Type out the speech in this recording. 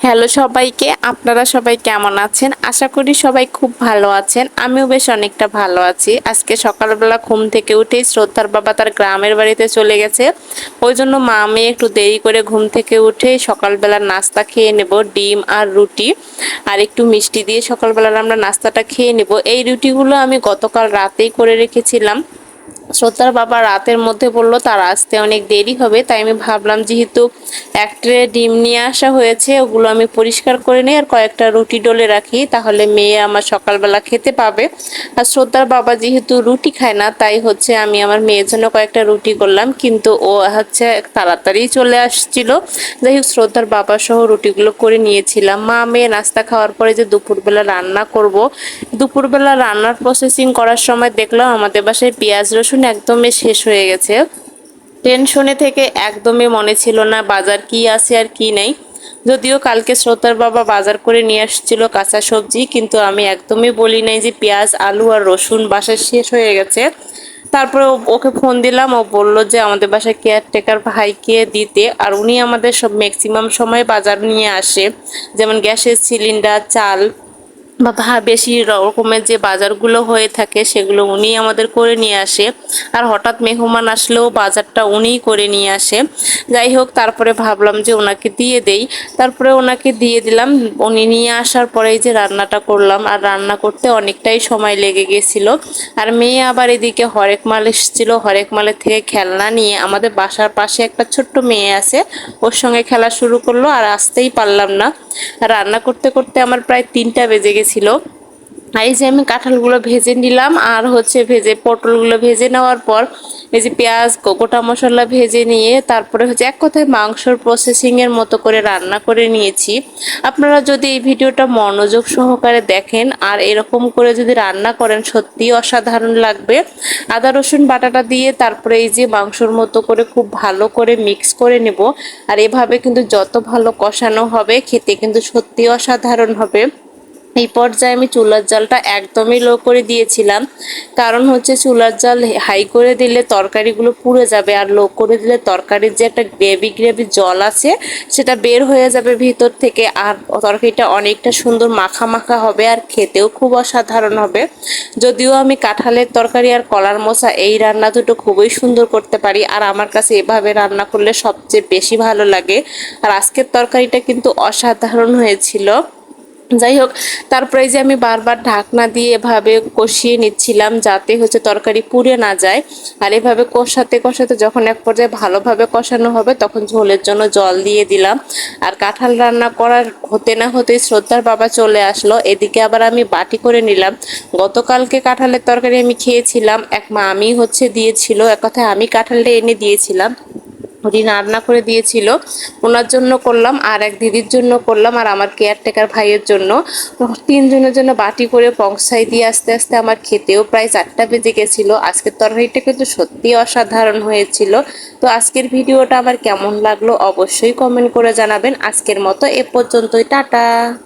Hello সবাইকে, আপনারা সবাই কেমন আছেন? আশা করি সবাই খুব ভালো আছেন। আমিও বেশ অনেকটা ভালো আছি। আজকে সকালবেলা ঘুম থেকে উঠেই শ্রদ্ধার বাবা তার গ্রামের বাড়িতে চলে গেছে। ওই জন্য মা আমি একটু দেরি করে ঘুম থেকে উঠে সকালবেলা নাস্তা খেয়ে নেব, ডিম আর রুটি আর একটু মিষ্টি দিয়ে সকালবেলা আমরা নাস্তাটা খেয়ে নেব। এই রুটিগুলো আমি গতকাল রাতেই করে রেখেছিলাম। শ্রদ্ধার বাবা রাতের মধ্যে বলল তার আসতে অনেক দেরি হবে, তাই আমি ভাবলাম যেহেতু এক ট্রে ডিম নিয়ে আসা হয়েছে ওগুলো আমি পরিষ্কার করে নিই আর কয়েকটা রুটি ডলে রাখি, তাহলে মেয়ে আমার সকালবেলা খেতে পাবে। আর শ্রদ্ধার বাবা যেহেতু রুটি খায় না তাই হচ্ছে আমি আমার মেয়ের জন্য কয়েকটা রুটি করলাম, কিন্তু ও হচ্ছে তাড়াতাড়ি চলে আসছিল। যাই হোক শ্রদ্ধার বাবা সহ রুটিগুলো করে নিয়েছিলাম। মা মেয়ে নাস্তা খাওয়ার পরে যে দুপুরবেলা রান্না করব, দুপুরবেলা রান্নার প্রসেসিং করার সময় দেখলাম আমাদের বাসায় পেঁয়াজ রসুন একদমই শেষ হয়ে গেছে। টেনশনে থেকে একদমই মনে ছিল না বাজার কি আছে আর কি নেই। যদিও কালকে শ্রোতার বাবা বাজার করে নিয়ে আসছিল কাঁচা সবজি, কিন্তু আমি একদমই বলি নাই যে পেঁয়াজ আলু আর রসুন বাসায় শেষ হয়ে গেছে। তারপরে ওকে ফোন দিলাম, ও বলল যে আমাদের বাসায় কেয়ারটেকার ভাইকে দিতে, আর উনি আমাদের সব ম্যাক্সিমাম সময় বাজার নিয়ে আসে, যেমন গ্যাসের সিলিন্ডার, চাল বা বেশি রকমের যে বাজারগুলো হয়ে থাকে সেগুলো উনি আমাদের করে নিয়ে আসে। আর হঠাৎ মেহমান আসলেও বাজারটা উনিই করে নিয়ে আসে। যাই হোক তারপরে ভাবলাম যে ওনাকে দিয়ে দেই, তারপরে ওনাকে দিয়ে দিলাম। উনি নিয়ে আসার পরেই যে রান্নাটা করলাম, আর রান্না করতে অনেকটাই সময় লেগে গেছিল। আর মেয়ে আবার এদিকে হরেক মাল এসেছিল, হরেক মালের থেকে খেলনা নিয়ে আমাদের বাসার পাশে একটা ছোট্ট মেয়ে আছে, ওর সঙ্গে খেলা শুরু করলো আর আসতেই পারলাম না। রান্না করতে করতে আমার প্রায় 3টা বেজে গেছিল। এই যে আমি কাঁঠালগুলো ভেজে নিলাম, আর হচ্ছে পটলগুলো ভেজে নেওয়ার পর এই যে পেঁয়াজ গোটা মশলা ভেজে নিয়ে তারপরে হচ্ছে এক কথায় মাংসর প্রসেসিং এর মতো করে রান্না করে নিয়েছি। আপনারা যদি এই ভিডিওটা মনোযোগ সহকারে দেখেন আর এরকম করে যদি রান্না করেন সত্যি অসাধারণ লাগবে। আদা রসুন বাটাটা দিয়ে তারপরে এই যে মাংসর মতো করে খুব ভালো করে মিক্স করে নেব। আর এভাবে কিন্তু যত ভালো কষানো হবে খেতে কিন্তু সত্যি অসাধারণ হবে। এই পর্যায়ে আমি চুলার জালটা একদমই লো করে দিয়েছিলাম, কারণ হচ্ছে চুলার জাল হাই করে দিলে তরকারিগুলো পুড়ে যাবে, আর লো করে দিলে তরকারির যে একটা গ্রেভি গ্রেভি জল আছে সেটা বের হয়ে যাবে ভিতর থেকে, আর তরকারিটা অনেকটা সুন্দর মাখা মাখা হবে আর খেতেও খুব অসাধারণ হবে। যদিও আমি কাঁঠালের তরকারি আর কলার মোচা এই রান্না দুটো খুবই সুন্দর করতে পারি, আর আমার কাছে এভাবে রান্না করলে সবচেয়ে বেশি ভালো লাগে। আর আজকের তরকারিটা কিন্তু অসাধারণ হয়েছিল। যাই হোক তারপরে যে আমি বারবার ঢাকনা দিয়ে এভাবে কষিয়ে নিচ্ছিলাম যাতে হচ্ছে তরকারি পুড়ে না যায়। আর এভাবে কষাতে কষাতে যখন এক পর্যায়ে ভালোভাবে কষানো হবে তখন ঝোলের জন্য জল দিয়ে দিলাম। আর কাঁঠাল রান্না করার হতে না হতেই শ্রদ্ধার বাবা চলে আসলো। এদিকে আবার আমি বাটি করে নিলাম। গতকালকে কাঁঠালের তরকারি আমি খেয়েছিলাম, এক মা আমি হচ্ছে দিয়েছিল, এক কথায় আমি কাঁঠালটা এনে দিয়েছিলাম, উনি রান্না করে দিয়েছিল, ওনার জন্য করলাম আর এক দিদির জন্য করলাম আর আমার কেয়ারটেকার ভাইয়ের জন্য। 3জনের জন্য বাটি করে পংসাই দিয়ে আস্তে আস্তে আমার খেতেও প্রায় 4টা বেজে গেছিলো। আজকের তরকারিটা কিন্তু সত্যি অসাধারণ হয়েছিল। তো আজকের ভিডিওটা আমার কেমন লাগলো অবশ্যই কমেন্ট করে জানাবেন। আজকের মতো এ পর্যন্তই, টাটা।